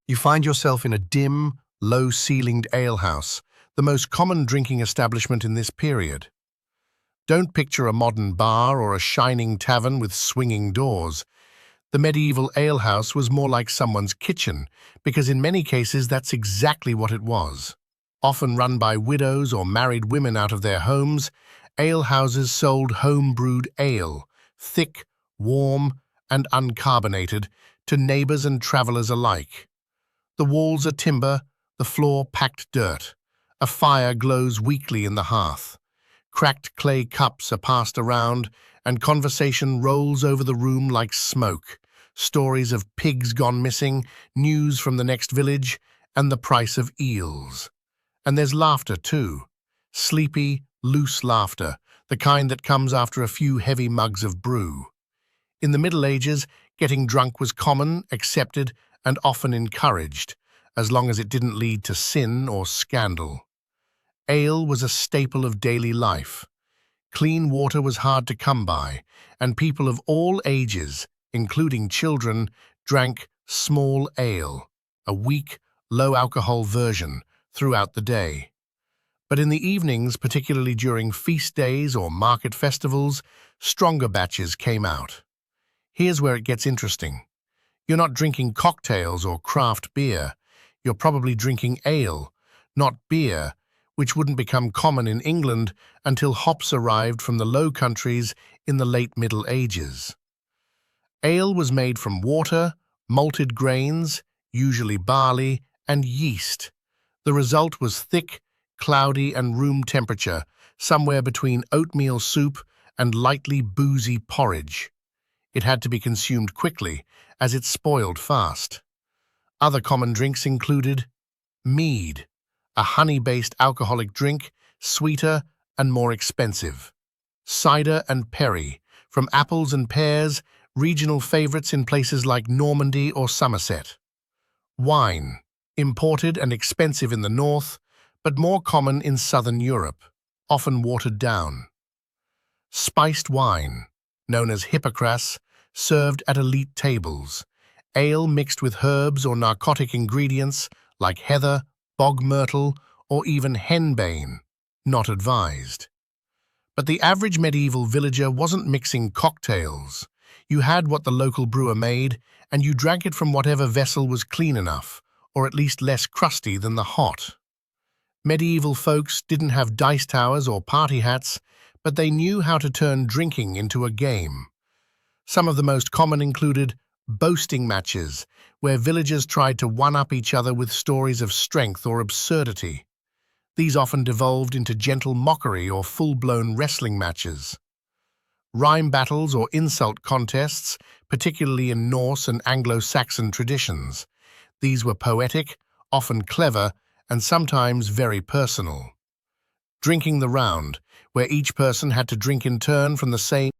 You find yourself in a dim, low-ceilinged alehouse, the most common drinking establishment in this period. Don't picture a modern bar or a shining tavern with swinging doors. The medieval alehouse was more like someone's kitchen, because in many cases that's exactly what it was. Often run by widows or married women out of their homes, alehouses sold home-brewed ale, thick, warm, and uncarbonated, to neighbors and travelers alike. The walls are timber, the floor packed dirt. A fire glows weakly in the hearth. Cracked clay cups are passed around, and conversation rolls over the room like smoke. Stories of pigs gone missing, news from the next village, and the price of eels. And there's laughter too. Sleepy, loose laughter, the kind that comes after a few heavy mugs of brew. In the Middle Ages, getting drunk was common, accepted, and often encouraged, as long as it didn't lead to sin or scandal. Ale was a staple of daily life. Clean water was hard to come by, and people of all ages, including children, drank small ale, a weak, low-alcohol version, throughout the day. But in the evenings, particularly during feast days or market festivals, stronger batches came out. Here's where it gets interesting. You're not drinking cocktails or craft beer. You're probably drinking ale, not beer, which wouldn't become common in England until hops arrived from the Low Countries in the late Middle Ages. Ale was made from water, malted grains, usually barley, and yeast. The result was thick, cloudy, and room temperature, somewhere between oatmeal soup and lightly boozy porridge. It had to be consumed quickly, as it spoiled fast. Other common drinks included mead, a honey-based alcoholic drink, sweeter and more expensive. Cider and perry, from apples and pears, regional favorites in places like Normandy or Somerset. Wine, imported and expensive in the north, but more common in southern Europe, often watered down. Spiced wine, known as hippocras, served at elite tables. Ale mixed with herbs or narcotic ingredients like heather, bog myrtle, or even henbane, not advised. But the average medieval villager wasn't mixing cocktails. You had what the local brewer made, and you drank it from whatever vessel was clean enough, or at least less crusty than the hot. Medieval folks didn't have dice towers or party hats, but they knew how to turn drinking into a game. Some of the most common included boasting matches, where villagers tried to one-up each other with stories of strength or absurdity. These often devolved into gentle mockery or full-blown wrestling matches. Rhyme battles or insult contests, particularly in Norse and Anglo-Saxon traditions. These were poetic, often clever, and sometimes very personal. Drinking the round, where each person had to drink in turn from the same